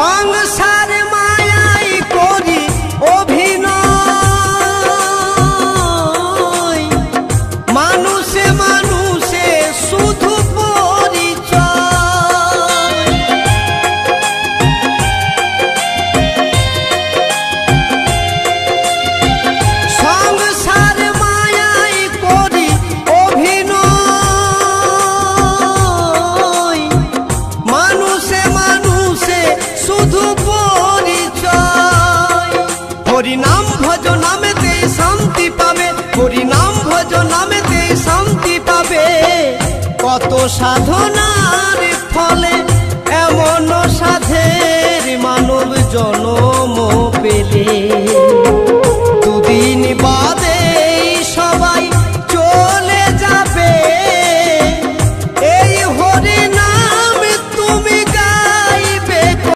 সংসার মায়াই করি অভিনয়, মানুষে মানুষে শুধু পরিচয়। সংসার মায়াই করি অভিনয়, মানুষে মানুষে শুধু পরিচয়। হরিনাম ভজ নামেতে শান্তি পাবে, হরিনাম ভজ নামেতে শান্তি পাবে। কত সাধনার ফলে এমন সাধের মানব জনম পেলে।